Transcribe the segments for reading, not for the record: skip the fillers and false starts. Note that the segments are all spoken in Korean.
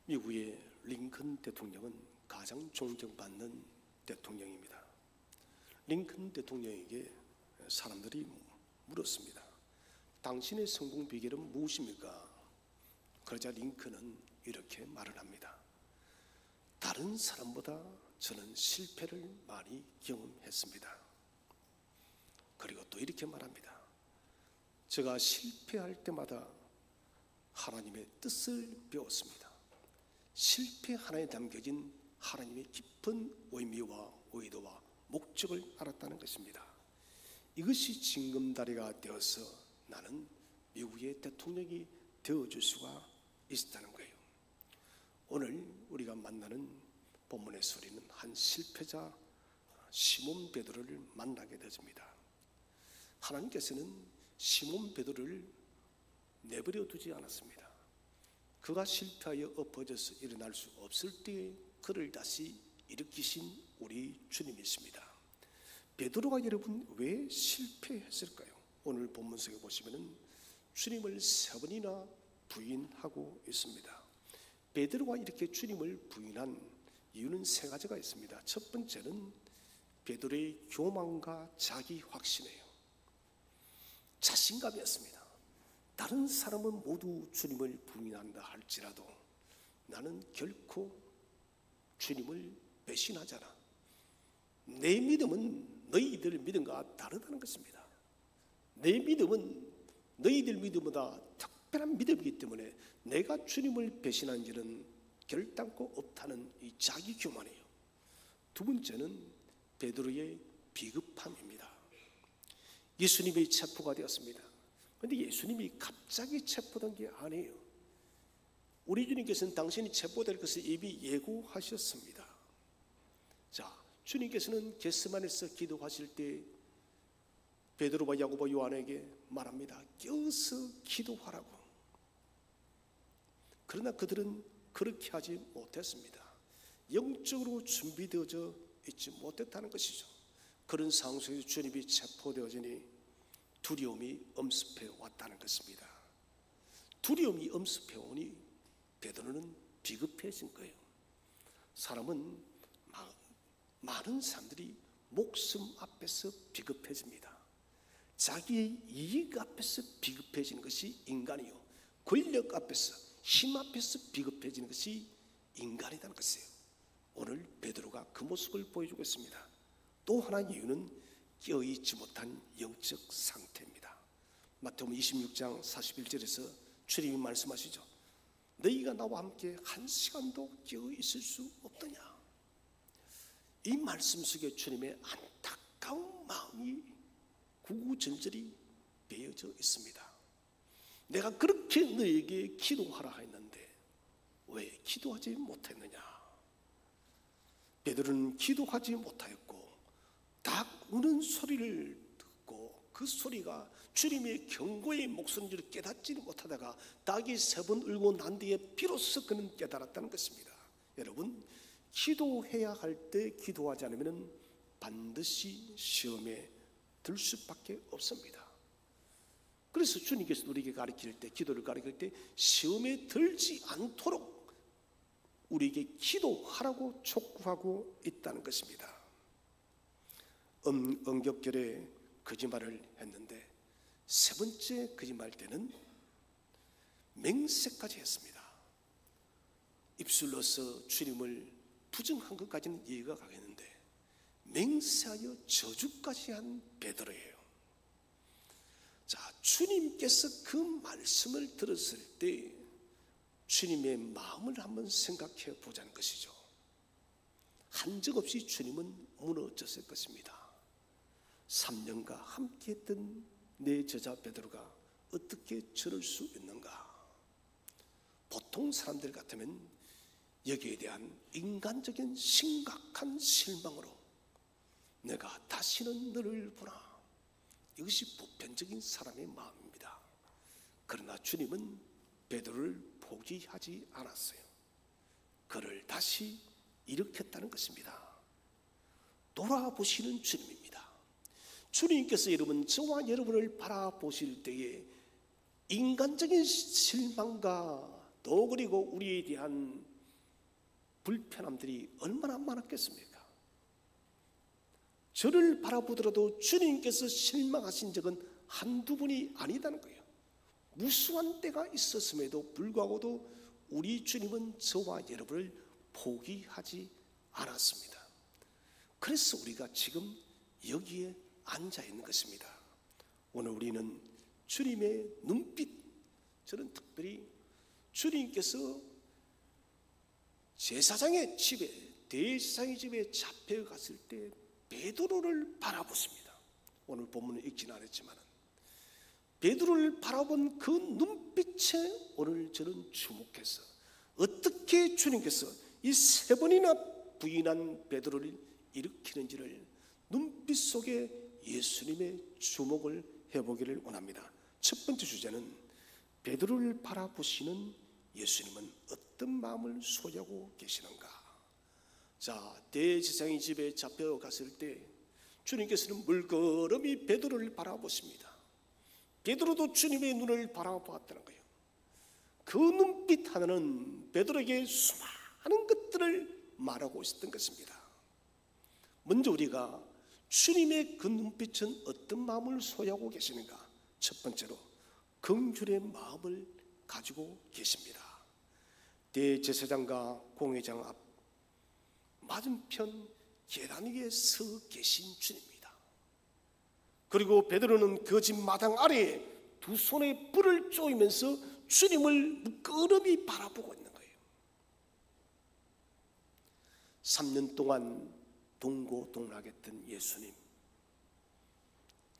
미국의 링컨 대통령은 가장 존경받는 대통령입니다. 링컨 대통령에게 사람들이 물었습니다. 당신의 성공 비결은 무엇입니까? 그러자 링컨은 이렇게 말을 합니다. 다른 사람보다 저는 실패를 많이 경험했습니다. 그리고 또 이렇게 말합니다. 제가 실패할 때마다 하나님의 뜻을 배웠습니다. 실패 하나에 담겨진 하나님의 깊은 의미와 의도와 목적을 알았다는 것입니다. 이것이 징검다리가 되어서 나는 미국의 대통령이 되어줄 수가 있었다는 거예요. 오늘 우리가 만나는 본문의 소리는 한 실패자 시몬 베드로를 만나게 되었습니다. 하나님께서는 시몬 베드로를 내버려 두지 않았습니다. 그가 실패하여 엎어져서 일어날 수 없을 때에 그를 다시 일으키신 우리 주님이십니다. 베드로가 여러분 왜 실패했을까요? 오늘 본문 속에 보시면은 주님을 3번이나 부인하고 있습니다. 베드로가 이렇게 주님을 부인한 이유는 3가지가 있습니다. 첫 번째는 베드로의 교만과 자기 확신이에요. 자신감이었습니다. 다른 사람은 모두 주님을 부인한다 할지라도 나는 결코 주님을 배신하잖아. 내 믿음은 너희들 믿음과 다르다는 것입니다. 내 믿음은 너희들 믿음보다 특별한 믿음이기 때문에 내가 주님을 배신한 일은 결단코 없다는 이 자기 교만이에요. 두 번째는 베드로의 비급함입니다. 예수님이 체포가 되었습니다. 그런데 예수님이 갑자기 체포된 게 아니에요. 우리 주님께서는 당신이 체포될 것을 이미 예고하셨습니다. 자, 주님께서는 겟세마네에서 기도하실 때 베드로와 야고보 요한에게 말합니다. 껴서 기도하라고. 그러나 그들은 그렇게 하지 못했습니다. 영적으로 준비되어져 있지 못했다는 것이죠. 그런 상황 속에서 주님이 체포되어지니 두려움이 엄습해 왔다는 것입니다. 두려움이 엄습해 오니 베드로는 비급해진 거예요. 사람은 많은 사람들이 목숨 앞에서 비급해집니다. 자기의 이익 앞에서 비급해지는 것이 인간이요, 권력 앞에서, 힘 앞에서 비급해지는 것이 인간이라는 것이에요. 오늘 베드로가 그 모습을 보여주고 있습니다. 또 하나의 이유는 깨어있지 못한 영적 상태입니다. 마태복음 26장 41절에서 주님이 말씀하시죠. 너희가 나와 함께 1시간도 깨어있을 수 없더냐. 이 말씀 속에 주님의 안타까운 마음이 구구절절히 배어져 있습니다. 내가 그렇게 너에게 기도하라 했는데 왜 기도하지 못했느냐. 베드로는 기도하지 못하였고 닭 우는 소리를 듣고 그 소리가 주님의 경고의 목소리를 깨닫지 못하다가 닭이 3번 울고 난 뒤에 비로소 그는 깨달았다는 것입니다. 여러분, 기도해야 할 때 기도하지 않으면 반드시 시험에 들 수밖에 없습니다. 그래서 주님께서 우리에게 가르칠 때, 기도를 가르칠 때 시험에 들지 않도록 우리에게 기도하라고 촉구하고 있다는 것입니다. 음격결에 거짓말을 했는데 3번째 거짓말 때는 맹세까지 했습니다. 입술로서 주님을 부정한 것까지는 이해가 가겠는데 맹세하여 저주까지 한 베드로예요. 자, 주님께서 그 말씀을 들었을 때 주님의 마음을 한번 생각해 보자는 것이죠. 한적없이 주님은 무너졌을 것입니다. 3년간 함께했던 내 제자 베드로가 어떻게 저럴 수 있는가. 보통 사람들 같으면 여기에 대한 인간적인 심각한 실망으로 내가 다시는 너를 보나, 이것이 보편적인 사람의 마음입니다. 그러나 주님은 베드로를 포기하지 않았어요. 그를 다시 일으켰다는 것입니다. 돌아보시는 주님입니다. 주님께서 여러분, 저와 여러분을 바라보실 때에 인간적인 실망과 또 그리고 우리에 대한 불편함들이 얼마나 많았겠습니까? 저를 바라보더라도 주님께서 실망하신 적은 한두 번이 아니다는 거예요. 무수한 때가 있었음에도 불구하고도 우리 주님은 저와 여러분을 포기하지 않았습니다. 그래서 우리가 지금 여기에 앉아 있는 것입니다. 오늘 우리는 주님의 눈빛, 저는 특별히 주님께서 제사장의 집에, 대제사장의 집에 잡혀갔을 때 베드로를 바라보십니다. 오늘 본문을 읽지는 않았지만 베드로를 바라본 그 눈빛에 오늘 저는 주목해서 어떻게 주님께서 이 세 번이나 부인한 베드로를 일으키는지를 눈빛 속에 예수님의 주목을 해보기를 원합니다. 첫 번째 주제는 베드로를 바라보시는 예수님은 어떤 마음을 소유하고 계시는가. 자, 대제사장의 집에 잡혀갔을 때 주님께서는 물끄러미 베드로를 바라보십니다. 베드로도 주님의 눈을 바라보았다는 거예요. 그 눈빛 하나는 베드로에게 수많은 것들을 말하고 있었던 것입니다. 먼저 우리가 주님의 그 눈빛은 어떤 마음을 소유하고 계시는가. 첫 번째로 긍휼의 마음을 가지고 계십니다. 대제사장과 공회장 앞 맞은편 계단 위에 서 계신 주님입니다. 그리고 베드로는 그 집 마당 아래에 두 손에 뿔을 쪼이면서 주님을 물끄러미 바라보고 있는 거예요. 3년 동안 동고동락했던 예수님,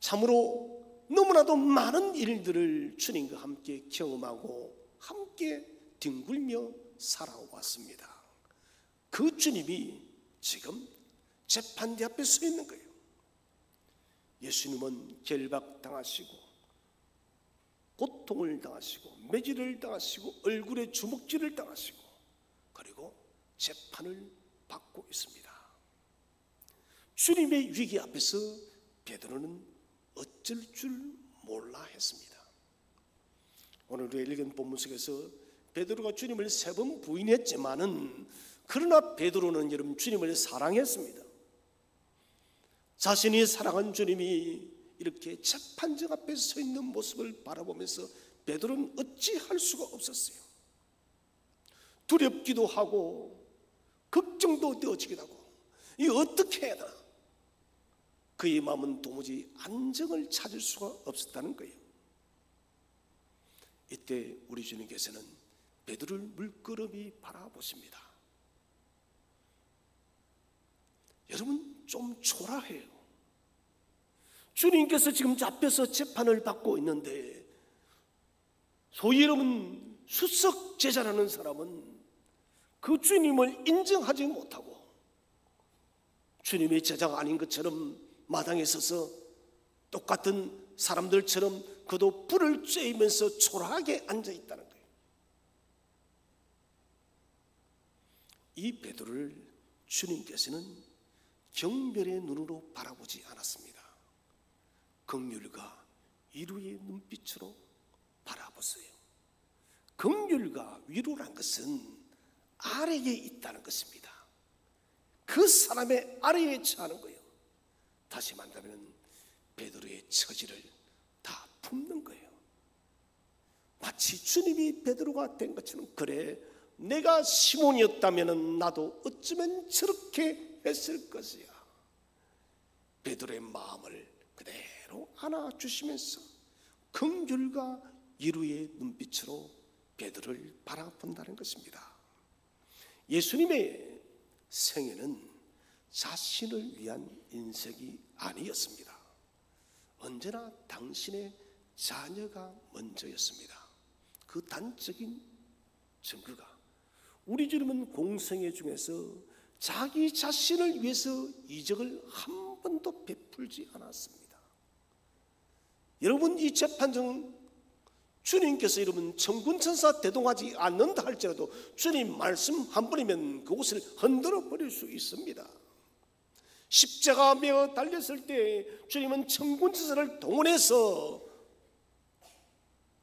참으로 너무나도 많은 일들을 주님과 함께 경험하고 함께 뒹굴며 살아왔습니다. 그 주님이 지금 재판대 앞에 서 있는 거예요. 예수님은 결박당하시고 고통을 당하시고 매질을 당하시고 얼굴에 주먹질을 당하시고 그리고 재판을 받고 있습니다. 주님의 위기 앞에서 베드로는 어쩔 줄 몰라 했습니다. 오늘 우리가 읽은 본문 속에서 베드로가 주님을 3번 부인했지만은 그러나 베드로는 여러분 주님을 사랑했습니다. 자신이 사랑한 주님이 이렇게 재판정 앞에 서 있는 모습을 바라보면서 베드로는 어찌할 수가 없었어요. 두렵기도 하고 걱정도 되어지기도 하고 이 어떻게 해야 되나. 그의 마음은 도무지 안정을 찾을 수가 없었다는 거예요. 이때 우리 주님께서는 베드로를 물끄러미 바라보십니다. 여러분 좀 초라해요. 주님께서 지금 잡혀서 재판을 받고 있는데 소위 여러분 수석 제자라는 사람은 그 주님을 인정하지 못하고 주님의 제자가 아닌 것처럼 마당에 서서 똑같은 사람들처럼 그도 불을 쬐면서 초라하게 앉아있다는 거예요. 이 베드로를 주님께서는 경멸의 눈으로 바라보지 않았습니다. 긍휼과 위로의 눈빛으로 바라보세요. 긍휼과 위로란 것은 아래에 있다는 것입니다. 그 사람의 아래에 처하는 거예요. 다시 말하면 베드로의 처지를 다 품는 거예요. 마치 주님이 베드로가 된 것처럼 그래 내가 시몬이었다면 나도 어쩌면 저렇게 했을 것이야. 베드로의 마음을 그대로 안아주시면서 긍휼과 위로의 눈빛으로 베드로를 바라본다는 것입니다. 예수님의 생애는 자신을 위한 인생이 아니었습니다. 언제나 당신의 자녀가 먼저였습니다. 그 단적인 증거가 우리 주님은 공생애 중에서 자기 자신을 위해서 이적을 한 번도 베풀지 않았습니다. 여러분 이 재판정 주님께서 여러분 천군천사 대동하지 않는다 할지라도 주님 말씀 한 번이면 그곳을 흔들어 버릴 수 있습니다. 십자가 매어 달렸을 때 주님은 천군천사를 동원해서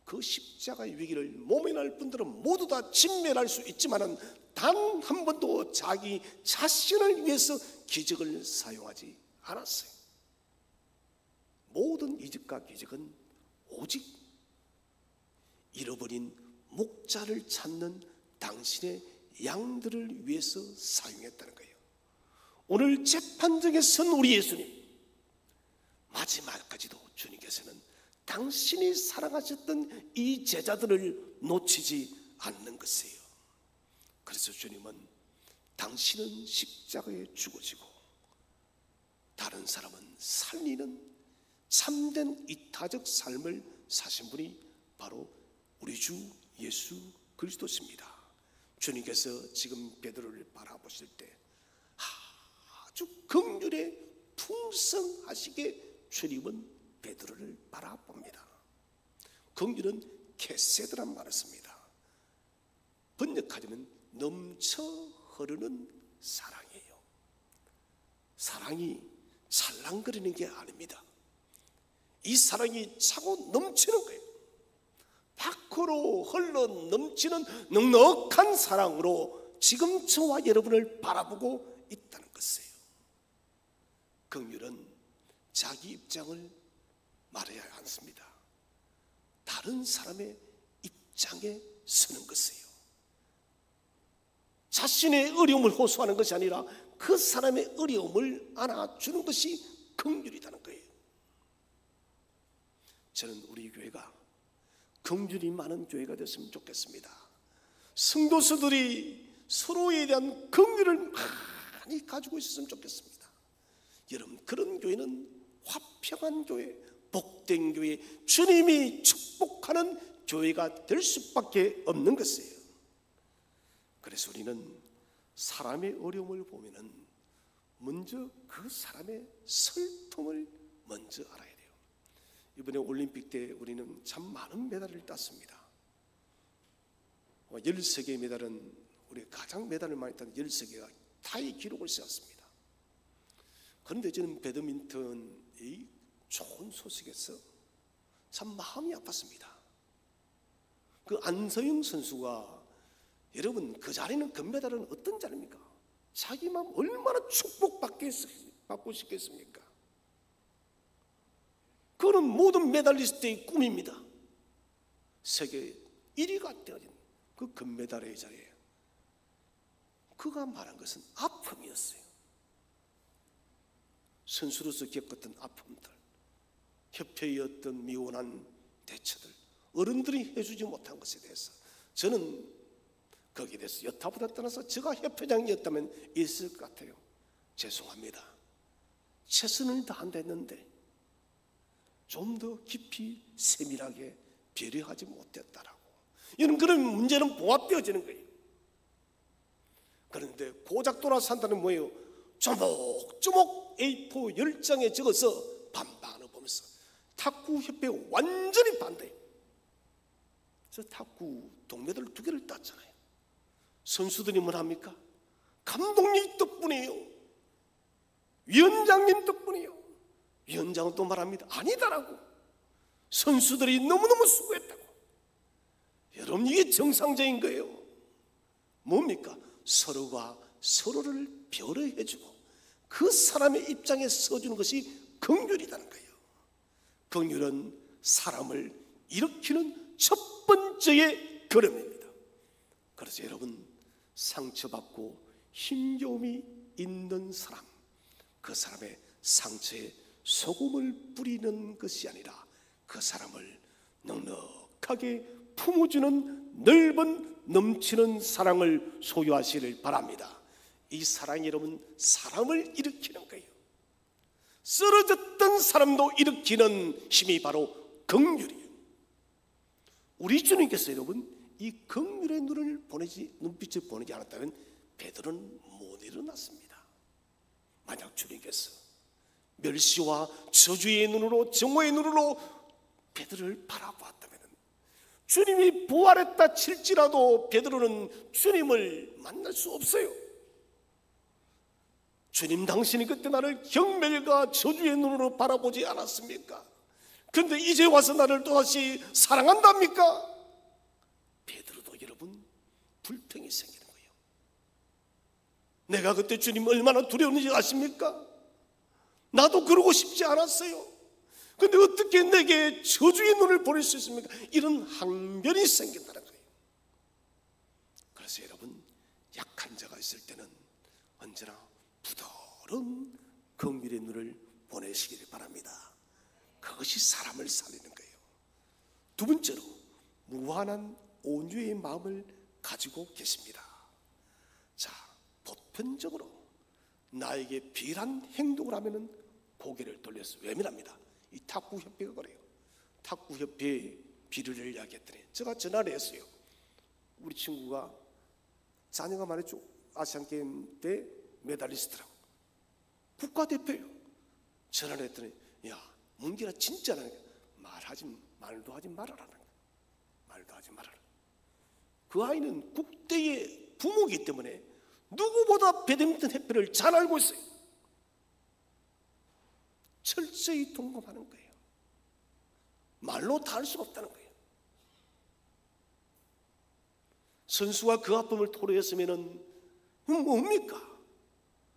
그 십자가의 위기를 모면할 분들은 모두 다 진멸할 수 있지만은 단 한 번도 자기 자신을 위해서 기적을 사용하지 않았어요. 모든 이적과 기적은 오직 잃어버린 목자를 찾는 당신의 양들을 위해서 사용했다는 거예요. 오늘 재판정에 선 우리 예수님, 마지막까지도 주님께서는 당신이 사랑하셨던 이 제자들을 놓치지 않는 것이에요. 그래서 주님은 당신은 십자가에 죽어지고 다른 사람은 살리는 참된 이타적 삶을 사신 분이 바로 우리 주 예수 그리스도십니다. 주님께서 지금 베드로를 바라보실 때 아주 긍휼에 풍성하시게 주님은 베드로를 바라봅니다. 긍휼은 케세드란 말을 씁니다. 번역하자면 넘쳐 흐르는 사랑이에요. 사랑이 찰랑거리는 게 아닙니다. 이 사랑이 차고 넘치는 거예요. 밖으로 흘러 넘치는 넉넉한 사랑으로 지금 저와 여러분을 바라보고 있다는 것이에요. 긍휼은 자기 입장을 말해야 않습니다. 다른 사람의 입장에 서는 것이에요. 자신의 어려움을 호소하는 것이 아니라 그 사람의 어려움을 안아주는 것이 긍휼이라는 거예요. 저는 우리 교회가 긍휼이 많은 교회가 됐으면 좋겠습니다. 성도수들이 서로에 대한 긍휼을 많이 가지고 있었으면 좋겠습니다. 여러분, 그런 교회는 화평한 교회, 복된 교회, 주님이 축복하는 교회가 될 수밖에 없는 것이에요. 그래서 우리는 사람의 어려움을 보면은 먼저 그 사람의 설통을 먼저 알아야 돼요. 이번에 올림픽 때 우리는 참 많은 메달을 땄습니다. 13개의 메달은 우리 가장 메달을 많이 딴 13개가 타이 기록을 세웠습니다. 그런데 저는 배드민턴의 좋은 소식에서 참 마음이 아팠습니다. 그 안서영 선수가, 여러분, 그 자리는 금메달은 어떤 자리입니까? 자기 마음 얼마나 축복받고 싶겠습니까? 그는 모든 메달리스트의 꿈입니다. 세계 1위가 되어진 그 금메달의 자리에 그가 말한 것은 아픔이었어요. 선수로서 겪었던 아픔들, 협회의 어떤 미온한 대처들, 어른들이 해주지 못한 것에 대해서 저는 거기에 대해서 여타보다 떠나서 제가 협회장이었다면 있을 것 같아요. 죄송합니다. 최선을 다한댔는데 좀 더 깊이 세밀하게 배려하지 못했다라고. 이런 그런 문제는 봉합되어지는 거예요. 그런데 고작 돌아산다는 뭐예요? 조목조목 A4 10장에 적어서 반반을 보면서 탁구협회 완전히 반대. 저 탁구 동메달 2개를 땄잖아요. 선수들이 뭘 합니까? 감독님 덕분이에요. 위원장님 덕분이에요. 위원장은 또 말합니다. 아니다라고. 선수들이 너무너무 수고했다고. 여러분, 이게 정상적인 거예요. 뭡니까? 서로가 서로를 배려해주고 그 사람의 입장에 서주는 것이 긍휼이라는 거예요. 긍휼은 사람을 일으키는 첫 번째의 걸음입니다. 그래서 여러분, 상처받고 힘겨움이 있는 사람, 그 사람의 상처에 소금을 뿌리는 것이 아니라 그 사람을 넉넉하게 품어주는 넓은 넘치는 사랑을 소유하시길 바랍니다. 이 사랑이 여러분, 사람을 일으키는 거예요. 쓰러졌던 사람도 일으키는 힘이 바로 긍휼이에요. 우리 주님께서 여러분, 이 긍휼의 눈빛을 보내지 않았다면 베드로는 못 일어났습니다. 만약 주님께서 멸시와 저주의 눈으로, 정오의 눈으로 베드로를 바라보았다면, 주님이 부활했다 칠지라도 베드로는 주님을 만날 수 없어요. 주님, 당신이 그때 나를 경멸과 저주의 눈으로 바라보지 않았습니까? 근데 이제 와서 나를 또다시 사랑한답니까? 베드로도 여러분 불평이 생기는 거예요. 내가 그때 주님 얼마나 두려웠는지 아십니까? 나도 그러고 싶지 않았어요. 근데 어떻게 내게 저주의 눈을 보낼 수 있습니까? 이런 항변이 생긴다는 거예요. 그래서 여러분, 약한 자가 있을 때는 언제나 부드러운 긍휼의 눈을 보내시길 바랍니다. 그것이 사람을 살리는 거예요. 두 번째로 무한한 온유의 마음을 가지고 계십니다. 자, 보편적으로 나에게 비일한 행동을 하면은 고개를 돌려서 외면합니다. 이 탁구협회가 그래요. 탁구협회에 비리를 이야기했더니 제가 전화를 했어요. 우리 친구가 자녀가 말했죠. 아시안게임 때 메달리스트라고 국가대표예요. 전화를 했더니 야 문기라 진짜라는 거야. 말도 하지 말아라는 거야. 말도 하지 말아라. 그 아이는 국대의 부모이기 때문에 누구보다 배드민턴 협회를 잘 알고 있어요. 철저히 동감하는 거예요. 말로 다 할 수가 없다는 거예요. 선수와 그 아픔을 토로했으면은 뭡니까?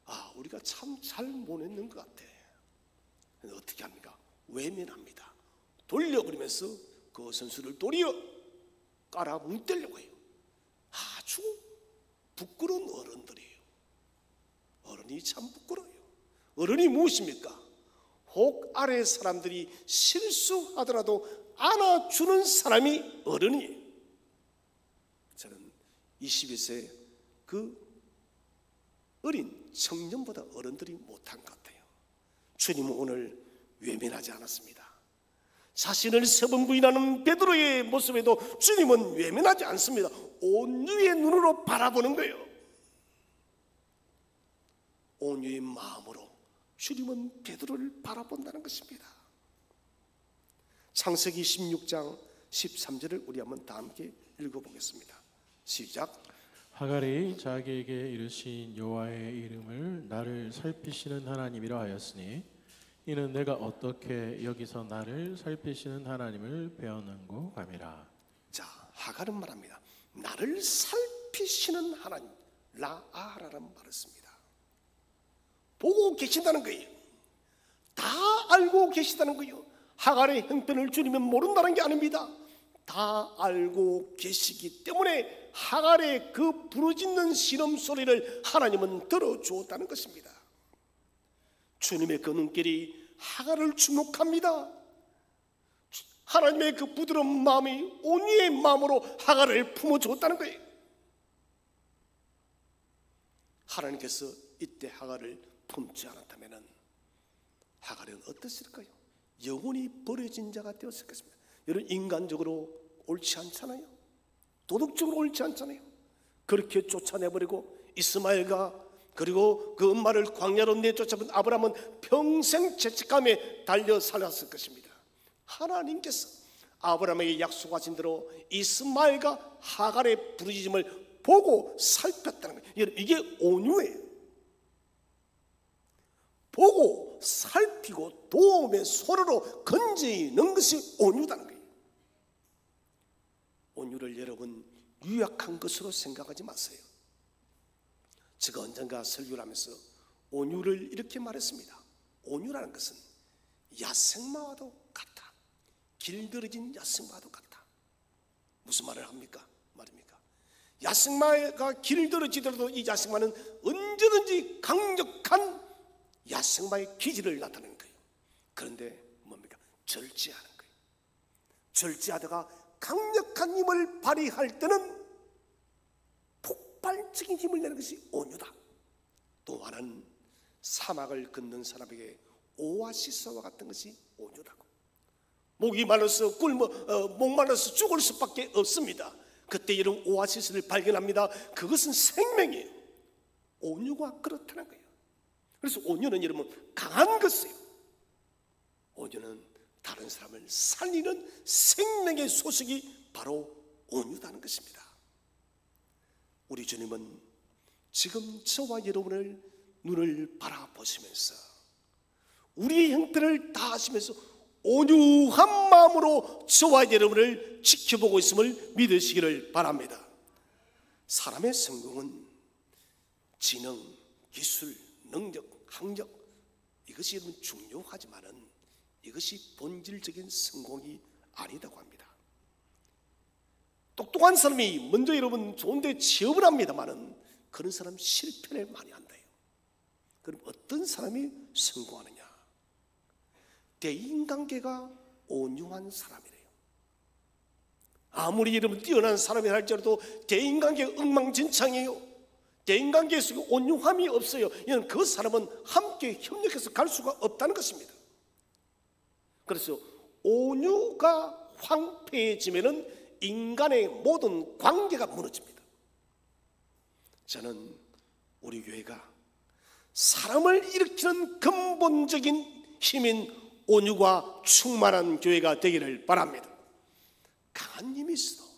아, 우리가 참 잘 못했는 것 같아. 근데 어떻게 합니까? 외면합니다. 돌려버리면서 그 선수를 도리어 깔아 뭉떼려고 해요. 아주 부끄러운 어른들이에요. 어른이 참 부끄러워요. 어른이 무엇입니까? 혹 아래 사람들이 실수하더라도 안아주는 사람이 어른이에요. 저는 21세 그 어린 청년보다 어른들이 못한 것 같아요. 주님은 오늘 외면하지 않았습니다. 자신을 3번 부인하는 베드로의 모습에도 주님은 외면하지 않습니다. 온유의 눈으로 바라보는 거예요. 온유의 마음으로 주님은 베드로를 바라본다는 것입니다. 창세기 16장 13절을 우리 한번 다 함께 읽어보겠습니다. 시작. 하갈이 자기에게 이르신 여호와의 이름을 나를 살피시는 하나님이라 하였으니 이는 내가 어떻게 여기서 나를 살피시는 하나님을 배웠는고 함이라. 자, 하갈은 말합니다. 나를 살피시는 하나님, 라아라는 말을 씁니다. 보고 계신다는 거예요. 다 알고 계시다는 거예요. 하갈의 형편을 주님은 모른다는 게 아닙니다. 다 알고 계시기 때문에 하갈의 그 부르짖는 신음소리를 하나님은 들어주었다는 것입니다. 주님의 그 눈길이 하갈을 주목합니다. 하나님의 그 부드러운 마음이 온유의 마음으로 하갈을 품어주었다는 거예요. 하나님께서 이때 하갈을 품지 않았다면 하갈은 어땠을까요? 영원히 버려진 자가 되었을 것입니다. 여러분, 인간적으로 옳지 않잖아요. 도덕적으로 옳지 않잖아요. 그렇게 쫓아내버리고 이스마엘과 그리고 그 엄마를 광야로 내쫓아본 아브라함은 평생 죄책감에 달려 살았을 것입니다. 하나님께서 아브라함에게 약속하신 대로 이스마엘과 하갈의 부르짖음을 보고 살폈다는 거예요. 여러분, 이게 온유예요. 보고 살피고 도움의 손으로 건지는 것이 온유다는 거예요. 온유를 여러분 유약한 것으로 생각하지 마세요. 제가 언젠가 설교를 하면서 온유를 이렇게 말했습니다. 온유라는 것은 야생마와도 같다. 길들여진 야생마와도 같다. 무슨 말을 합니까? 말입니까? 야생마가 길들여지더라도 이 야생마는 언제든지 강력한 야생마의 기질을 나타내는 거예요. 그런데 뭡니까? 절제하는 거예요. 절제하다가 강력한 힘을 발휘할 때는 폭발적인 힘을 내는 것이 온유다. 또 하나는 사막을 걷는 사람에게 오아시스와 같은 것이 온유다고. 목이 말라서 목말라서 죽을 수밖에 없습니다. 그때 이런 오아시스를 발견합니다. 그것은 생명이에요. 온유가 그렇다는 거예요. 그래서 온유는 여러분 강한 것이에요. 온유는 다른 사람을 살리는 생명의 소식이 바로 온유다는 것입니다. 우리 주님은 지금 저와 여러분을 눈을 바라보시면서 우리의 형편을 다 하시면서 온유한 마음으로 저와 여러분을 지켜보고 있음을 믿으시기를 바랍니다. 사람의 성공은 지능, 기술, 능력, 학력 이것이 여러분 중요하지만은 이것이 본질적인 성공이 아니다고 합니다. 똑똑한 사람이 먼저 여러분 좋은데 취업을 합니다만은 그런 사람 실패를 많이 한다. 그럼 어떤 사람이 성공하느냐? 대인관계가 온유한 사람이래요. 아무리 여러분 뛰어난 사람이라 할지라도 대인관계가 엉망진창이에요. 대인관계 속에 온유함이 없어요. 이는 그 사람은 함께 협력해서 갈 수가 없다는 것입니다. 그래서 온유가 황폐해지면은 인간의 모든 관계가 무너집니다. 저는 우리 교회가 사람을 일으키는 근본적인 힘인 온유가 충만한 교회가 되기를 바랍니다. 강한 힘이 있어도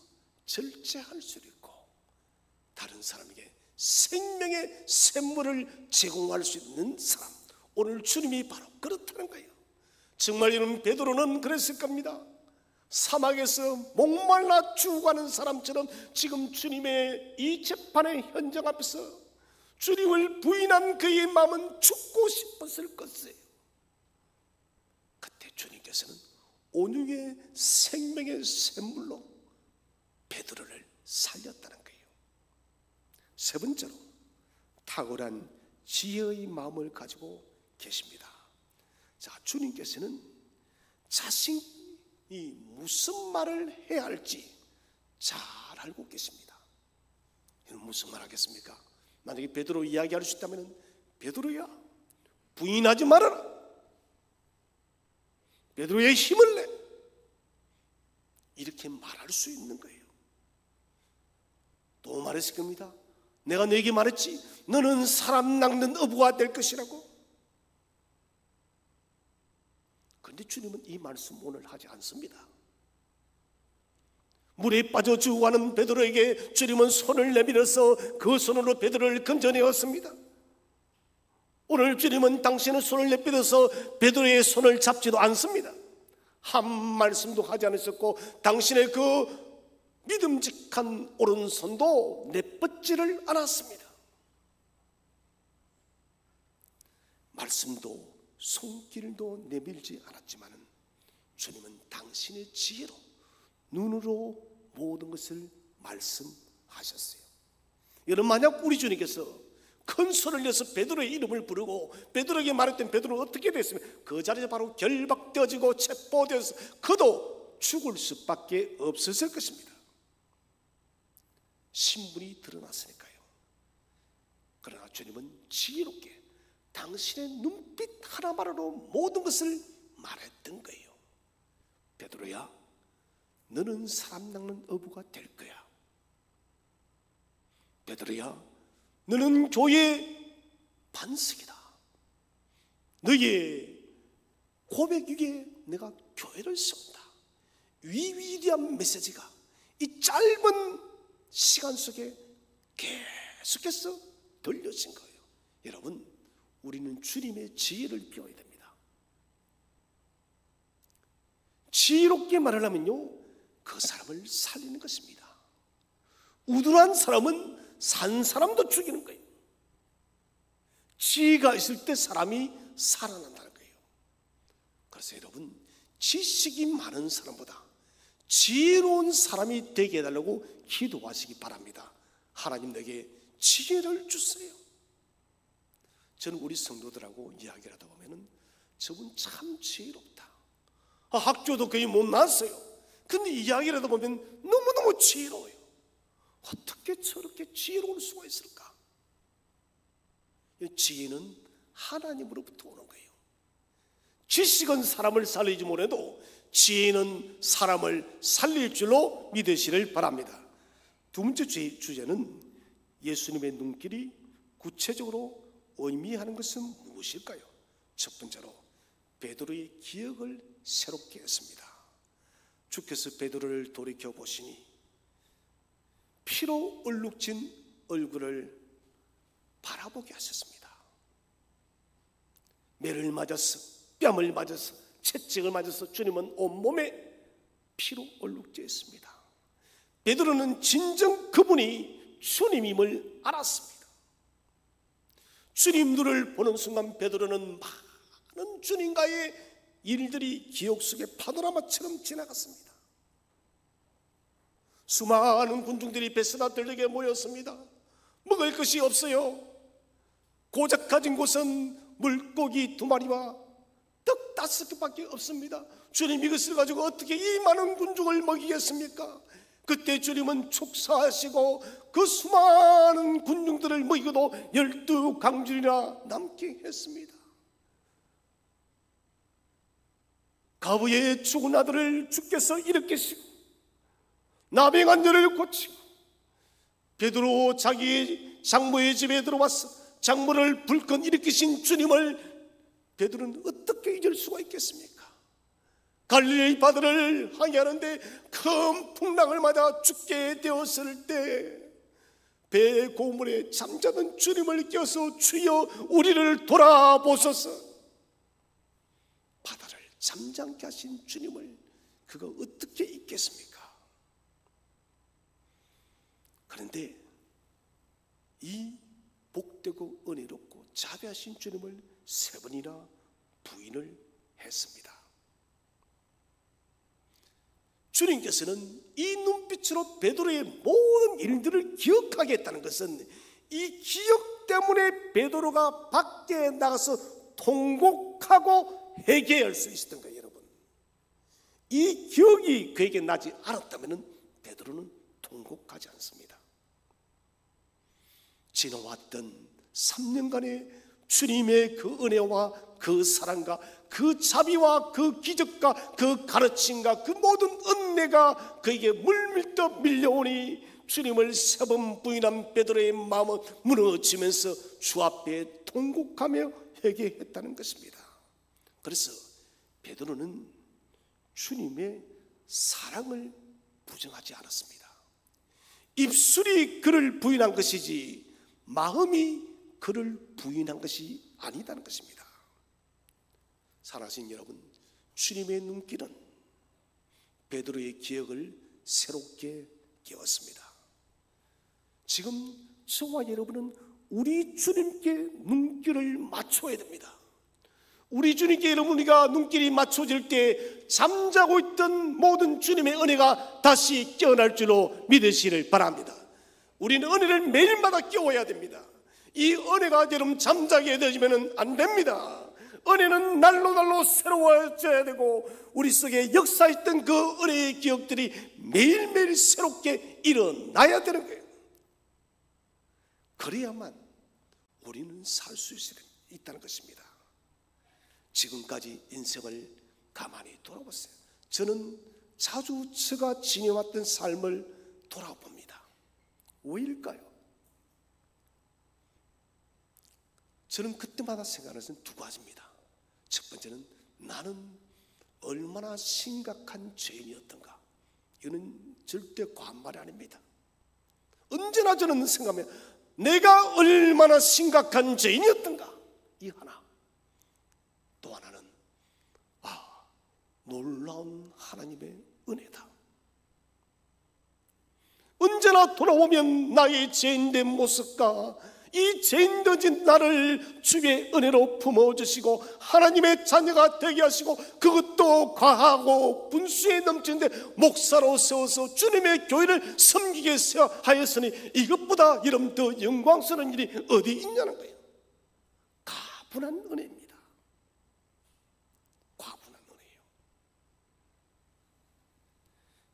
절제할 수 있고 다른 사람에게 생명의 샘물을 제공할 수 있는 사람, 오늘 주님이 바로 그렇다는 거예요. 정말 여러분 베드로는 그랬을 겁니다. 사막에서 목말라 죽어가는 사람처럼 지금 주님의 이 재판의 현장 앞에서 주님을 부인한 그의 마음은 죽고 싶었을 것이에요. 그때 주님께서는 온유의 생명의 샘물로 베드로를 살렸다는 거예요. 세 번째로 탁월한 지혜의 마음을 가지고 계십니다. 자, 주님께서는 자신이 무슨 말을 해야 할지 잘 알고 계십니다. 이건 무슨 말 하겠습니까? 만약에 베드로 이야기할 수 있다면 베드로야 부인하지 말아라. 베드로의 힘을 내. 이렇게 말할 수 있는 거예요. 또 말했을 겁니다. 내가 너에게 말했지 너는 사람 낚는 어부가 될 것이라고. 그런데 주님은 이 말씀 오늘 하지 않습니다. 물에 빠져 죽어가는 베드로에게 주님은 손을 내밀어서 그 손으로 베드로를 건져내었습니다. 오늘 주님은 당신의 손을 내밀어서 베드로의 손을 잡지도 않습니다. 한 말씀도 하지 않으셨고 당신의 그 믿음직한 오른손도 내뻗지를 않았습니다. 말씀도 손길도 내밀지 않았지만 주님은 당신의 지혜로 눈으로 모든 것을 말씀하셨어요. 여러분 만약 우리 주님께서 큰 소리를 내서 베드로의 이름을 부르고 베드로에게 말했던 베드로는 어떻게 됐으면 그 자리에 바로 결박되어지고 체포되어서 그도 죽을 수밖에 없었을 것입니다. 신분이 드러났으니까요. 그러나 주님은 지혜롭게 당신의 눈빛 하나만으로 모든 것을 말했던 거예요. 베드로야, 너는 사람 낚는 어부가 될 거야. 베드로야, 너는 교회의 반석이다. 너의 고백 위에 내가 교회를 세운다. 위대한 메시지가 이 짧은 시간 속에 계속해서 들려진 거예요. 여러분, 우리는 주님의 지혜를 배워야 됩니다. 지혜롭게 말하려면요, 그 사람을 살리는 것입니다. 우둔한 사람은 산 사람도 죽이는 거예요. 지혜가 있을 때 사람이 살아난다는 거예요. 그래서 여러분, 지식이 많은 사람보다 지혜로운 사람이 되게 해달라고 기도하시기 바랍니다. 하나님 내게 지혜를 주세요. 저는 우리 성도들하고 이야기를 하다 보면은 저분 참 지혜롭다. 학교도 거의 못 나왔어요. 근데 이야기를 하다 보면 너무너무 지혜로워요. 어떻게 저렇게 지혜로울 수가 있을까? 지혜는 하나님으로부터 오는 거예요. 지식은 사람을 살리지 못해도 지혜는 사람을 살릴 줄로 믿으시를 바랍니다. 두 번째 주제는 예수님의 눈길이 구체적으로 의미하는 것은 무엇일까요? 첫 번째로 베드로의 기억을 새롭게 했습니다. 주께서 베드로를 돌이켜 보시니 피로 얼룩진 얼굴을 바라보게 하셨습니다. 매를 맞아서 뺨을 맞아서 채찍을 맞아서 주님은 온몸에 피로 얼룩져있습니다. 베드로는 진정 그분이 주님임을 알았습니다. 주님 눈을 보는 순간 베드로는 많은 주님과의 일들이 기억 속에 파노라마처럼 지나갔습니다. 수많은 군중들이 베스다 들녘에 모였습니다. 먹을 것이 없어요. 고작 가진 곳은 물고기 2마리와 떡 5개밖에 없습니다. 주님, 이것을 가지고 어떻게 이 많은 군중을 먹이겠습니까? 그때 주님은 축사하시고 그 수많은 군중들을 먹이고도 12강줄이나 남게 했습니다. 가부의 죽은 아들을 주께서 일으키시고 나병한 자를 고치고 베드로 자기 장모의 집에 들어와서 장모를 불끈 일으키신 주님을 베드로는 어떻게 잊을 수가 있겠습니까? 갈릴리 바다를 항해하는데 큰 풍랑을 맞아 죽게 되었을 때 배 고물에 잠자던 주님을 깨워서 주여 우리를 돌아보소서. 바다를 잠잠케 하신 주님을 그가 어떻게 잊겠습니까? 그런데 이 복되고 은혜롭고 자비하신 주님을 3번이나 부인을 했습니다. 주님께서는 이 눈빛으로 베드로의 모든 일들을 기억하게 했다는 것은 이 기억 때문에 베드로가 밖에 나가서 통곡하고 회개할 수 있었던 거예요. 여러분, 이 기억이 그에게 나지 않았다면 베드로는 통곡하지 않습니다. 지나왔던 3년간의 주님의 그 은혜와 그 사랑과 그 자비와 그 기적과 그 가르침과 그 모든 은혜가 그에게 물밀듯 밀려오니 주님을 3번 부인한 베드로의 마음은 무너지면서 주 앞에 통곡하며 회개했다는 것입니다. 그래서 베드로는 주님의 사랑을 부정하지 않았습니다. 입술이 그를 부인한 것이지 마음이 그를 부인한 것이 아니다는 것입니다. 사랑하신 여러분, 주님의 눈길은 베드로의 기억을 새롭게 깨웠습니다. 지금 저와 여러분은 우리 주님께 눈길을 맞춰야 됩니다. 우리 주님께 여러분 우리가 눈길이 맞춰질 때 잠자고 있던 모든 주님의 은혜가 다시 깨어날 줄로 믿으시를 바랍니다. 우리는 은혜를 매일마다 깨워야 됩니다. 이 은혜가 여러분 잠자게 되어지면 안 됩니다. 은혜는 날로 새로워져야 되고 우리 속에 역사했던 그 은혜의 기억들이 매일매일 새롭게 일어나야 되는 거예요. 그래야만 우리는 살 수 있다는 것입니다. 지금까지 인생을 가만히 돌아보세요. 저는 자주 제가 지내왔던 삶을 돌아봅니다. 왜일까요? 저는 그때마다 생각하는 것은 2가지입니다. 첫 번째는 나는 얼마나 심각한 죄인이었던가. 이거는 절대 과언말이 아닙니다. 언제나 저는 생각하면 내가 얼마나 심각한 죄인이었던가. 이 하나. 또 하나는 놀라운 하나님의 은혜다. 언제나 돌아오면 나의 죄인된 모습과 이 죄인되어진 나를 주의 은혜로 품어주시고 하나님의 자녀가 되게 하시고 그것도 과하고 분수에 넘치는데 목사로 세워서 주님의 교회를 섬기게 하였으니 이것보다 여러분 더 영광스러운 일이 어디 있냐는 거예요. 가분한 은혜입니다. 가분한 은혜예요.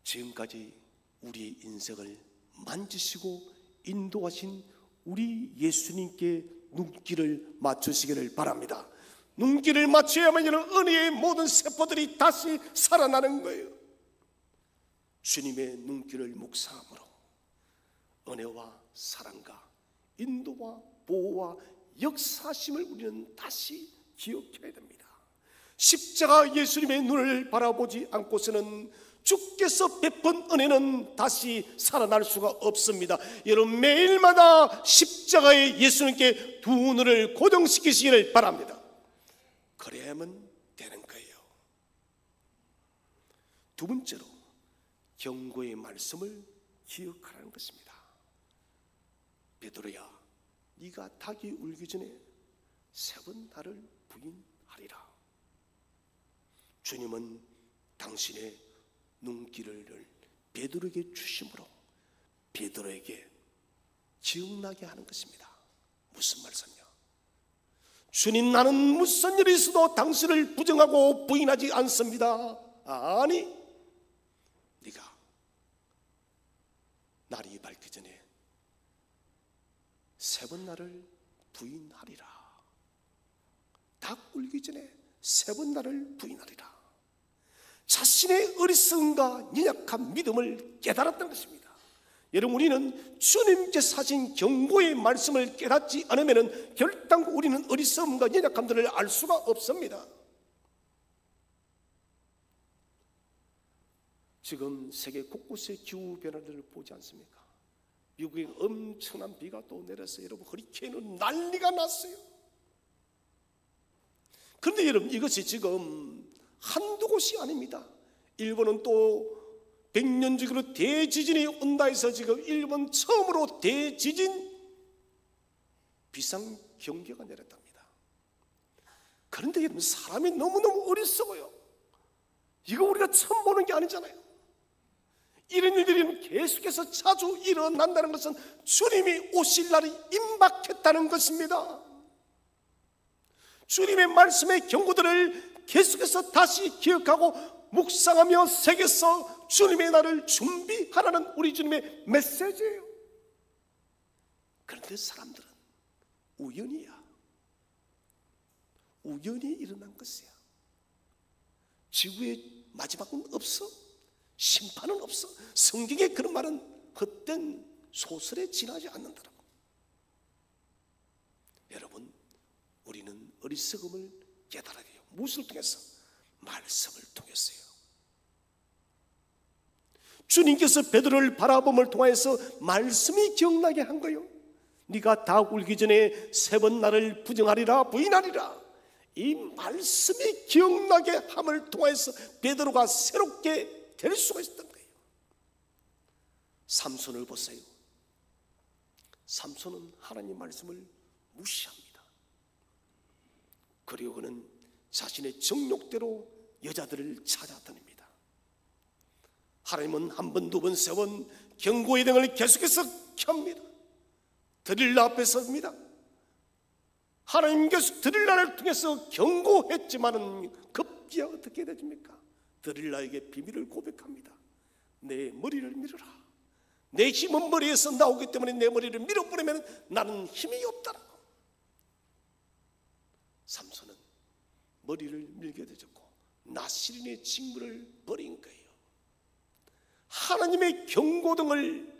지금까지 우리의 인생을 만지시고 인도하신 우리 예수님께 눈길을 맞추시기를 바랍니다. 눈길을 맞춰야만 이런 은혜의 모든 세포들이 다시 살아나는 거예요. 주님의 눈길을 묵상함으로 은혜와 사랑과 인도와 보호와 역사심을 우리는 다시 기억해야 됩니다. 십자가 예수님의 눈을 바라보지 않고서는 주께서 베푼 은혜는 다시 살아날 수가 없습니다. 여러분 매일마다 십자가의 예수님께 두 눈을 고정시키시기를 바랍니다. 그래야만 되는 거예요. 두 번째로 경고의 말씀을 기억하라는 것입니다. 베드로야, 네가 닭이 울기 전에 3번 나를 부인하리라. 주님은 당신의 눈길을 베드로에게 주심으로 베드로에게 기억나게 하는 것입니다. 무슨 말씀이냐? 주님, 나는 무슨 일이 있어도 당신을 부정하고 부인하지 않습니다. 아니, 네가 날이 밝기 전에 3번 나를 부인하리라. 닭 울기 전에 3번 나를 부인하리라. 자신의 어리석음과 연약한 믿음을 깨달았던 것입니다. 여러분, 우리는 주님께서 하신 경고의 말씀을 깨닫지 않으면 결단코 우리는 어리석음과 연약함들을 알 수가 없습니다. 지금 세계 곳곳의 기후변화들을 보지 않습니까? 미국에 엄청난 비가 또 내려서 여러분 허리케인은 난리가 났어요. 그런데 여러분, 이것이 지금 한두 곳이 아닙니다. 일본은 또 100년 주기로 대지진이 온다 해서 지금 일본 처음으로 대지진 비상경계가 내렸답니다. 그런데 여러분, 사람이 너무너무 어리석어요. 이거 우리가 처음 보는 게 아니잖아요. 이런 일들이 계속해서 자주 일어난다는 것은 주님이 오실 날이 임박했다는 것입니다. 주님의 말씀의 경고들을 계속해서 다시 기억하고 묵상하며 새겨서 주님의 날을 준비하라는 우리 주님의 메시지예요. 그런데 사람들은 우연히 일어난 것이야. 지구의 마지막은 없어. 심판은 없어. 성경에 그런 말은 헛된 소설에 지나지 않는다라고. 여러분, 우리는 어리석음을 깨달아야 돼요. 무엇을 통해서? 말씀을 통해서요. 주님께서 베드로를 바라봄을 통해서 말씀이 기억나게 한 거예요. 네가 닭 울기 전에 3번 나를 부정하리라, 부인하리라. 이 말씀이 기억나게 함을 통해서 베드로가 새롭게 될 수가 있었던 거예요. 삼손을 보세요. 삼손은 하나님 말씀을 무시합니다. 그리고 그는 자신의 정욕대로 여자들을 찾아다닙니다. 하나님은 한 번, 두 번, 3번 경고의 등을 계속해서 켭니다. 드릴라 앞에 섭니다. 하나님께서 드릴라를 통해서 경고했지만은 급기야 어떻게 되십니까? 드릴라에게 비밀을 고백합니다. 내 머리를 밀어라. 내 힘은 머리에서 나오기 때문에 내 머리를 밀어버리면 나는 힘이 없다라고. 삼손은 머리를 밀게 되졌고 나시린의 직무를 버린 거예요. 하나님의 경고등을,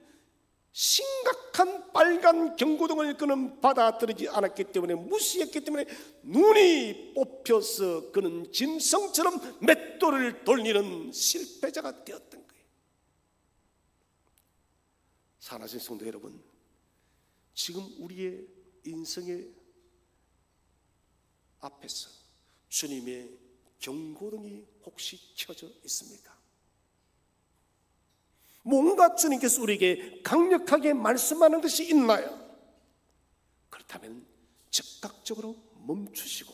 심각한 빨간 경고등을 그는 받아들이지 않았기 때문에, 무시했기 때문에 눈이 뽑혀서 그는 짐승처럼 맷돌을 돌리는 실패자가 되었던 거예요. 사랑하신 성도 여러분, 지금 우리의 인생의 앞에서 주님의 경고등이 혹시 켜져 있습니까? 뭔가 주님께서 우리에게 강력하게 말씀하는 것이 있나요? 그렇다면 즉각적으로 멈추시고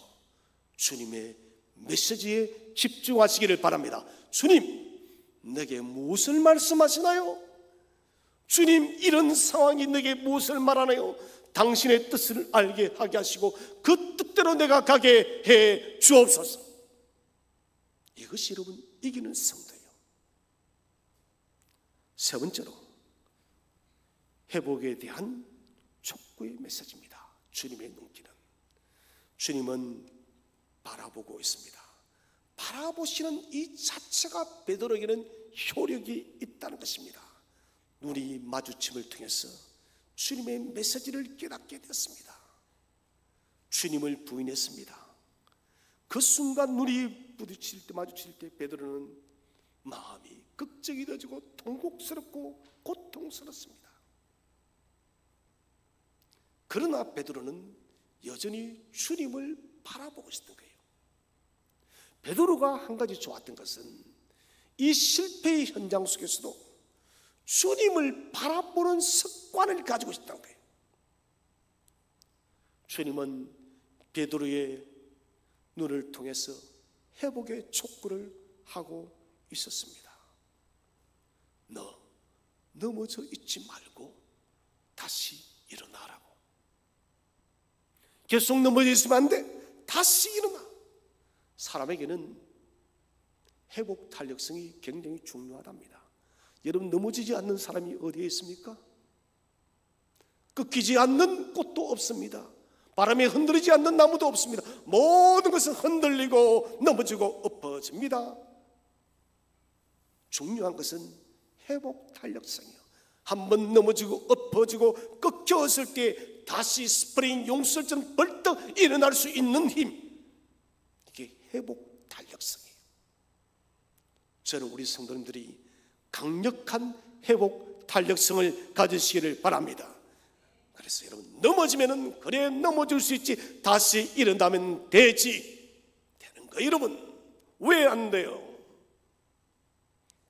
주님의 메시지에 집중하시기를 바랍니다. 주님, 내게 무엇을 말씀하시나요? 주님, 이런 상황이 내게 무엇을 말하나요? 당신의 뜻을 알게 하게 하시고 그 뜻대로 내가 가게 해 주옵소서. 이것이 여러분 이기는 성도예요. 세 번째로, 회복에 대한 촉구의 메시지입니다. 주님의 눈길은, 주님은 바라보고 있습니다. 바라보시는 이 자체가 베드로에게는 효력이 있다는 것입니다. 눈이 마주침을 통해서 주님의 메시지를 깨닫게 되었습니다. 주님을 부인했습니다. 그 순간 눈이 부딪힐 때, 마주칠 때 베드로는 마음이 극적이 되어지고 통곡스럽고 고통스럽습니다. 그러나 베드로는 여전히 주님을 바라보고 있었던 거예요. 베드로가 한 가지 좋았던 것은 이 실패의 현장 속에서도 주님을 바라보는 습관을 가지고 있다는 거예요. 주님은 베드로의 눈을 통해서 회복의 촉구를 하고 있었습니다. 너 넘어져 있지 말고 다시 일어나라고. 계속 넘어져 있으면 안 돼. 다시 일어나. 사람에게는 회복 탄력성이 굉장히 중요하답니다. 여러분, 넘어지지 않는 사람이 어디에 있습니까? 꺾이지 않는 꽃도 없습니다. 바람에 흔들리지 않는 나무도 없습니다. 모든 것은 흔들리고 넘어지고 엎어집니다. 중요한 것은 회복 탄력성이요. 한번 넘어지고 엎어지고 꺾였을 때 다시 스프링 용설처럼 벌떡 일어날 수 있는 힘, 이게 회복 탄력성이에요. 저는 우리 성도님들이 강력한 회복 탄력성을 가지시기를 바랍니다. 그래서 여러분, 넘어지면은 그래 넘어질 수 있지, 다시 일어나면 되지 되는 거. 여러분, 왜 안 돼요?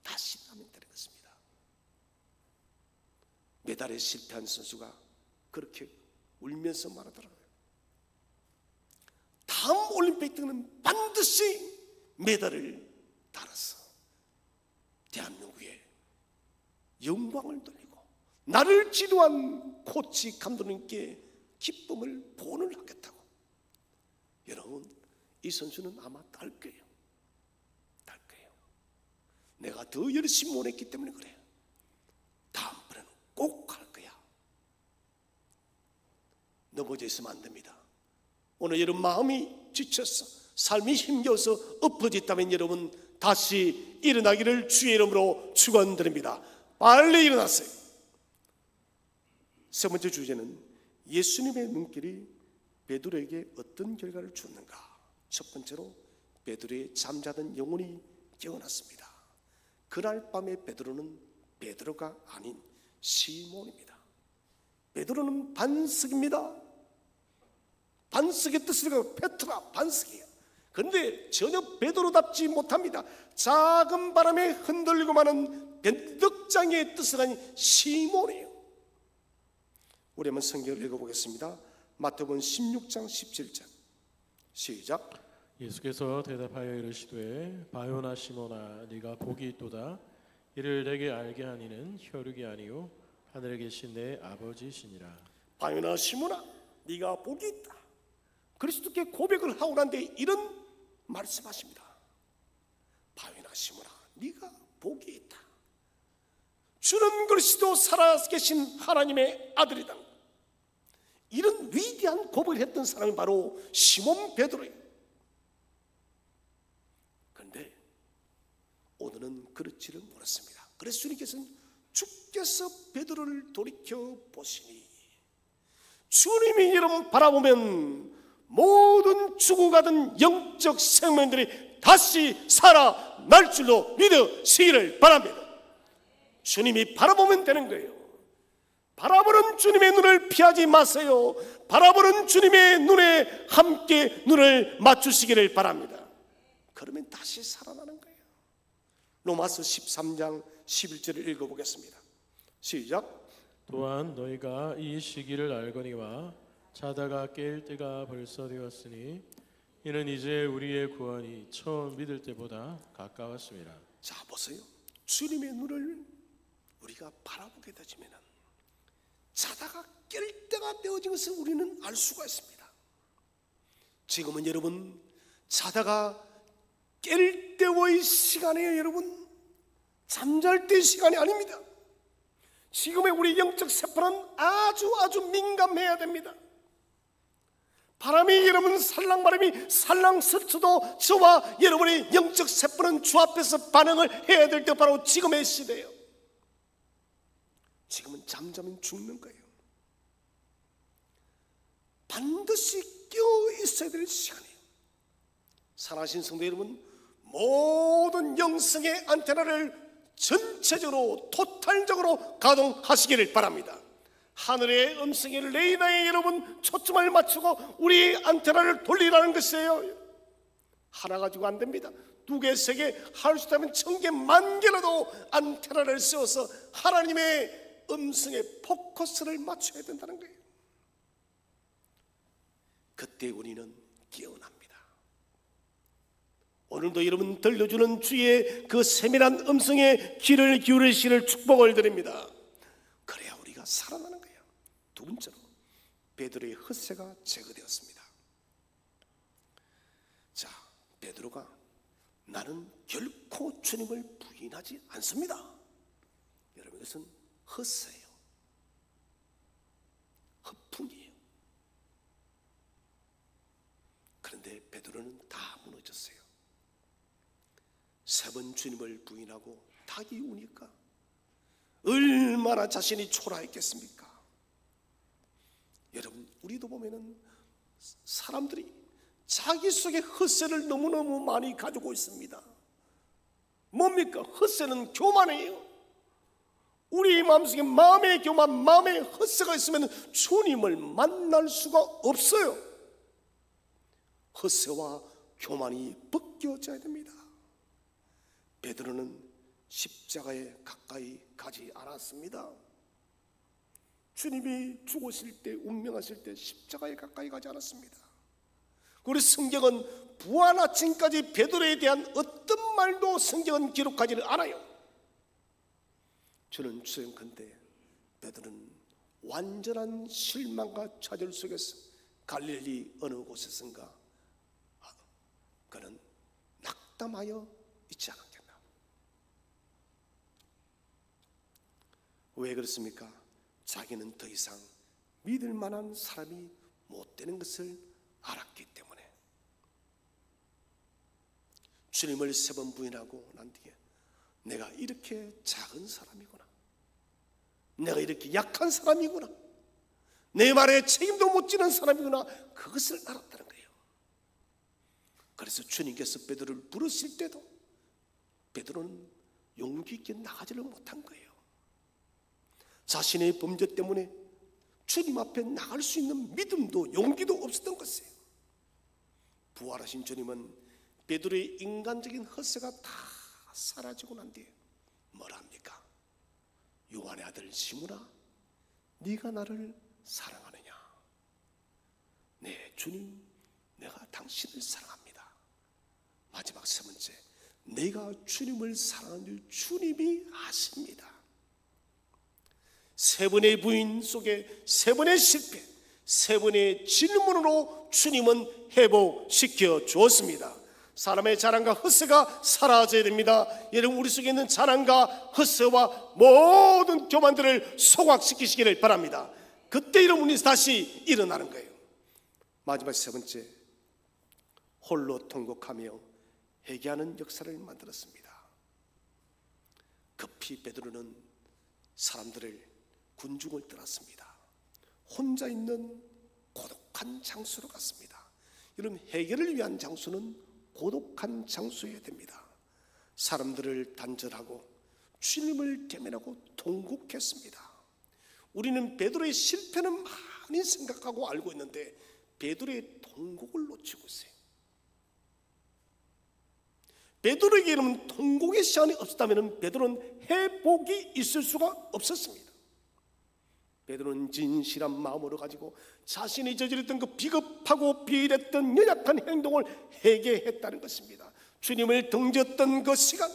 다시 일어나면 되는 것입니다. 메달에 실패한 선수가 그렇게 울면서 말하더라고요. 다음 올림픽 때는 반드시 메달을 따라서 대한민국에 영광을 돌리고 나를 지도한 코치 감독님께 기쁨을 보온을 하겠다고. 여러분, 이 선수는 아마 딸 거예요. 딸 거예요. 내가 더 열심히 못했기 때문에 그래요. 다음번에는 꼭 할 거야. 넘어져 있으면 안 됩니다. 오늘 여러분 마음이 지쳤어, 삶이 힘겨워서 엎어졌다면 여러분 다시 일어나기를 주의 이름으로 축원드립니다. 빨리 일어나세요. 세 번째 주제는 예수님의 눈길이 베드로에게 어떤 결과를 주었는가. 첫 번째로 베드로의 잠자던 영혼이 깨어났습니다. 그날 밤에 베드로는 베드로가 아닌 시몬입니다. 베드로는 반석입니다. 반석의 뜻을 페트라, 반석이에요. 그런데 전혀 베드로답지 못합니다. 작은 바람에 흔들리고 마는 변덕장이의 뜻을 가진 시몬이에요. 우리 한번 성경을 읽어보겠습니다. 마태복음 16장 17절 시작. 예수께서 대답하여 이르시되 바요나 시몬아 네가 복이 있도다. 이를 내게 알게 하니는 혈육이 아니요 하늘에 계신 내 아버지시니라. 바요나 시몬아 네가 복이 있다. 그리스도께 고백을 하고 난 뒤에 이런 말씀하십니다. 바요나 시몬아 네가 복이 있다. 주는 그리스도 살아계신 하나님의 아들이다. 이런 위대한 고백을 했던 사람이 바로 시몬 베드로예요. 그런데 오늘은 그렇지를 못했습니다. 그래서 주님께서는 주께서 베드로를 돌이켜 보시니 주님이 여러분 바라보면 모든 죽어가던 영적 생명들이 다시 살아날 줄로 믿으시기를 바랍니다. 주님이 바라보면 되는 거예요. 바라보는 주님의 눈을 피하지 마세요. 바라보는 주님의 눈에 함께 눈을 맞추시기를 바랍니다. 그러면 다시 살아나는 거예요. 로마서 13장 11절을 읽어보겠습니다. 시작. 또한 너희가 이 시기를 알거니와 자다가 깰 때가 벌써 되었으니 이는 이제 우리의 구원이 처음 믿을 때보다 가까웠습니다. 자 보세요. 주님의 눈을 우리가 바라보게 되지면 자다가 깰 때가 되어진 것을 우리는 알 수가 있습니다. 지금은 여러분 자다가 깰 때의 시간이에요. 여러분 잠잘 때의 시간이 아닙니다. 지금의 우리 영적 세포는 아주 민감해야 됩니다. 바람이 여러분 살랑바람이 살랑 스쳐도 저와 여러분의 영적 세포는 주 앞에서 반응을 해야 될 때 바로 지금의 시대예요. 지금은 잠자면 죽는 거예요. 반드시 깨어 있어야 될 시간이에요. 살아신 성도 여러분, 모든 영성의 안테나를 전체적으로 토탈적으로 가동하시기를 바랍니다. 하늘의 음성에 레이더에 여러분 초점을 맞추고 우리 안테나를 돌리라는 것이에요. 하나 가지고 안 됩니다. 2개, 3개, 할 수 있다면 1000개, 10,000개라도 안테나를 세워서 하나님의 음성에 포커스를 맞춰야 된다는 거예요. 그때 우리는 깨어납니다. 오늘도 여러분 들려주는 주의 그 세밀한 음성에 귀를 기울이시를 축복을 드립니다. 그래야 우리가 살아나는 거예요. 두 번째로 베드로의 헛새가 제거되었습니다. 자, 베드로가 나는 결코 주님을 부인하지 않습니다. 여러분, 이것은 헛새예요. 헛풍이에요. 그런데 베드로는 다 무너졌어요. 3번 주님을 부인하고 닭이 우니까 얼마나 자신이 초라했겠습니까? 여러분, 우리도 보면은 사람들이 자기 속에 헛새를 너무너무 많이 가지고 있습니다. 뭡니까? 헛새는 교만이에요. 우리 마음속에 마음의 교만, 마음의 헛새가 있으면 주님을 만날 수가 없어요. 헛새와 교만이 벗겨져야 됩니다. 베드로는 십자가에 가까이 가지 않았습니다. 주님이 죽으실 때, 운명하실 때 십자가에 가까이 가지 않았습니다. 우리 성경은 부활 아침까지 베드로에 대한 어떤 말도 성경은 기록하지는 않아요. 저는 추정컨대 베드로는 완전한 실망과 좌절 속에서 갈릴리 어느 곳에선가 그는 낙담하여 있지 않았겠나. 왜 그렇습니까? 자기는 더 이상 믿을 만한 사람이 못 되는 것을 알았기 때문에. 주님을 3번 부인하고 난 뒤에 내가 이렇게 작은 사람이구나, 내가 이렇게 약한 사람이구나, 내 말에 책임도 못 지는 사람이구나, 그것을 알았다는 거예요. 그래서 주님께서 베드로를 부르실 때도 베드로는 용기 있게 나가지를 못한 거예요. 자신의 범죄 때문에 주님 앞에 나갈 수 있는 믿음도 용기도 없었던 것이에요. 부활하신 주님은 베드로의 인간적인 헛새가 다 사라지고 난 뒤에 뭐라 합니까? 요한의 아들 시몬아, 네가 나를 사랑하느냐? 네, 주님, 내가 당신을 사랑합니다. 마지막 3번째, 내가 주님을 사랑하는 줄 주님이 아십니다. 3번의 부인 속에 3번의 실패, 3번의 질문으로 주님은 회복시켜 주었습니다. 사람의 자랑과 헛새가 사라져야 됩니다. 여러분, 우리 속에 있는 자랑과 헛새와 모든 교만들을 소각시키시기를 바랍니다. 그때 여러분이 다시 일어나는 거예요. 마지막 3번째, 홀로 통곡하며 회개하는 역사를 만들었습니다. 급히 베드로는 사람들을 군중을 떠났습니다. 혼자 있는 고독한 장소로 갔습니다. 여러분, 해결을 위한 장소는 고독한 장소여야 됩니다. 사람들을 단절하고 주님을 대면하고 통곡했습니다. 우리는 베드로의 실패는 많이 생각하고 알고 있는데 베드로의 통곡을 놓치고 있어요. 베드로에게는 통곡의 시간이 없었다면 베드로는 회복이 있을 수가 없었습니다. 베드로는 진실한 마음으로 가지고 자신이 저질렀던 그 비겁하고 비일했던 연약한 행동을 회개했다는 것입니다. 주님을 등졌던 그 시간,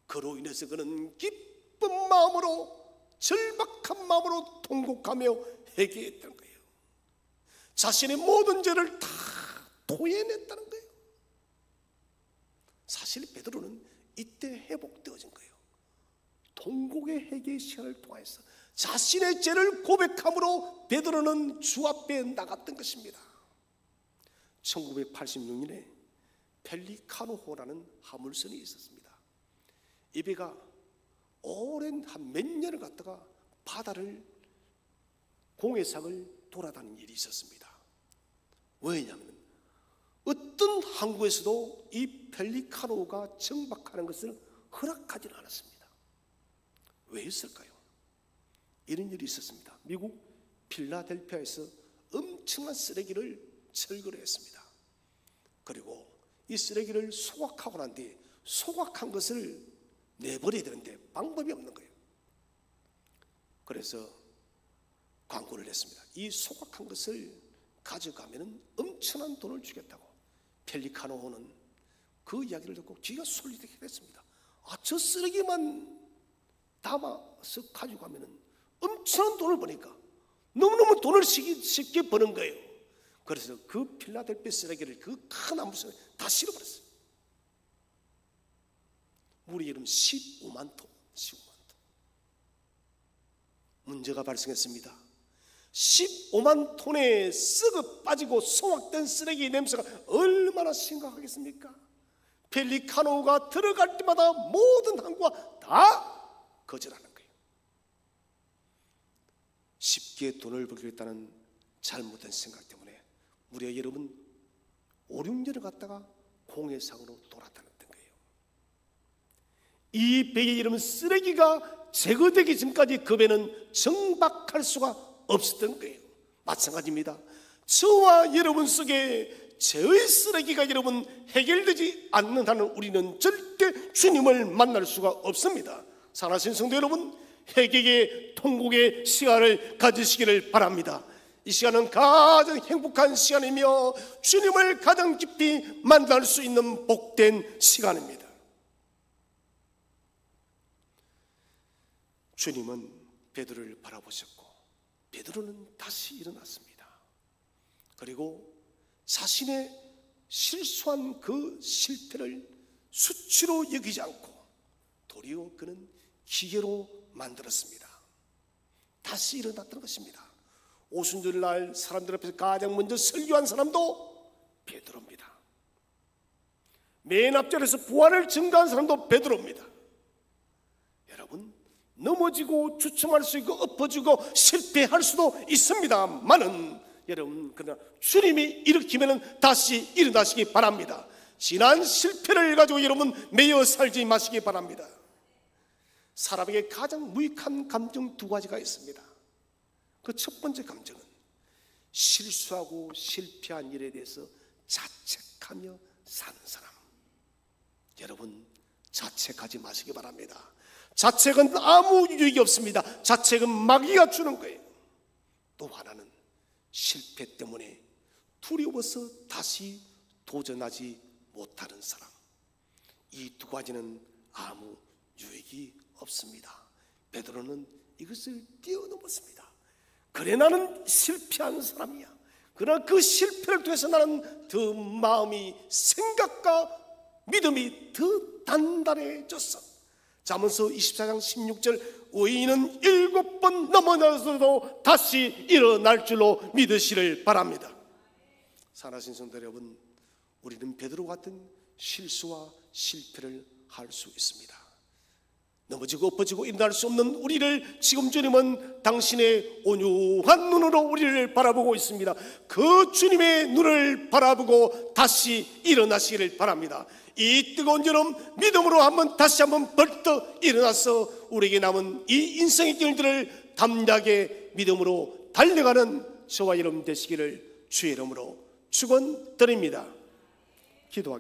그로 인해서 그는 기쁜 마음으로, 절박한 마음으로 통곡하며 회개했다는 거예요. 자신의 모든 죄를 다 토해냈다는 거예요. 사실 베드로는 이때 회복되어진 거예요. 통곡의 회개의 시간을 통해서 자신의 죄를 고백함으로 베드로는 주 앞에 나갔던 것입니다. 1986년에 펠리카노호라는 화물선이 있었습니다. 이 배가 오랜 한 몇 년을 갔다가 바다를, 공해상을 돌아다니는 일이 있었습니다. 왜냐하면 어떤 항구에서도 이 펠리카노호가 정박하는 것을 허락하지는 않았습니다. 왜 했을까요? 이런 일이 있었습니다. 미국 필라델피아에서 엄청난 쓰레기를 철거를 했습니다. 그리고 이 쓰레기를 소각하고 난 뒤에 소각한 것을 내버려야 되는데 방법이 없는 거예요. 그래서 광고를 냈습니다. 이 소각한 것을 가져가면 엄청난 돈을 주겠다고. 펠리카노호는 그 이야기를 듣고 귀가 솔깃하게 됐습니다. 저 쓰레기만 담아서 가져가면 엄청난 돈을 버니까 너무너무 돈을 쉽게 버는 거예요. 그래서 그 필라델피아 쓰레기를 그 큰 나무 속에 다 실어버렸어요. 우리 이름 15만 톤. 문제가 발생했습니다. 15만 톤의 썩어 빠지고 소각된 쓰레기 냄새가 얼마나 심각하겠습니까? 펠리카노가 들어갈 때마다 모든 항구가 다 거절하는 거예요. 쉽게 돈을 벌겠다는 잘못된 생각 때문에 우리가 여러분 5, 6년을 갔다가 공해상으로 돌아다녔던 거예요. 이 배에 여러분 쓰레기가 제거되기 전까지 그 배는 정박할 수가 없었던 거예요. 마찬가지입니다. 저와 여러분 속에 죄의 쓰레기가 여러분 해결되지 않는 한은 우리는 절대 주님을 만날 수가 없습니다. 사랑하신 성도 여러분, 회개의 통곡의 시간을 가지시기를 바랍니다. 이 시간은 가장 행복한 시간이며 주님을 가장 깊이 만날 수 있는 복된 시간입니다. 주님은 베드로를 바라보셨고 베드로는 다시 일어났습니다. 그리고 자신의 실수한 그 실패를 수치로 여기지 않고 도리어 그는 기회로 만들었습니다. 다시 일어났던 것입니다. 오순절날 사람들 앞에서 가장 먼저 설교한 사람도 베드로입니다. 맨 앞자리에서 부활을 증거한 사람도 베드로입니다. 여러분, 넘어지고 주춤할 수 있고 엎어지고 실패할 수도 있습니다만은 여러분, 그러나 주님이 일으키면 다시 일어나시기 바랍니다. 지난 실패를 가지고 여러분 매여 살지 마시기 바랍니다. 사람에게 가장 무익한 감정 두 가지가 있습니다. 그 첫 번째 감정은 실수하고 실패한 일에 대해서 자책하며 사는 사람. 여러분, 자책하지 마시기 바랍니다. 자책은 아무 유익이 없습니다. 자책은 마귀가 주는 거예요. 또 하나는 실패 때문에 두려워서 다시 도전하지 못하는 사람. 이 두 가지는 아무 유익이 없습니다. 베드로는 이것을 뛰어넘었습니다. 그래 나는 실패한 사람이야. 그러나 그 실패를 통해서 나는 더 마음이 생각과 믿음이 더 단단해졌어. 잠언서 24장 16절 의인은 7번 넘어져서도 다시 일어날 줄로 믿으시를 바랍니다. 사랑하신 성도 여러분, 우리는 베드로 같은 실수와 실패를 할 수 있습니다. 넘어지고 엎어지고 일어날 수 없는 우리를 지금 주님은 당신의 온유한 눈으로 우리를 바라보고 있습니다. 그 주님의 눈을 바라보고 다시 일어나시기를 바랍니다. 이 뜨거운 여름 믿음으로 다시 한번 벌떡 일어나서 우리에게 남은 이 인생의 길들을 담대하게 믿음으로 달려가는 저와 여러분 되시기를 주의 이름으로 축원드립니다. 기도하겠습니다.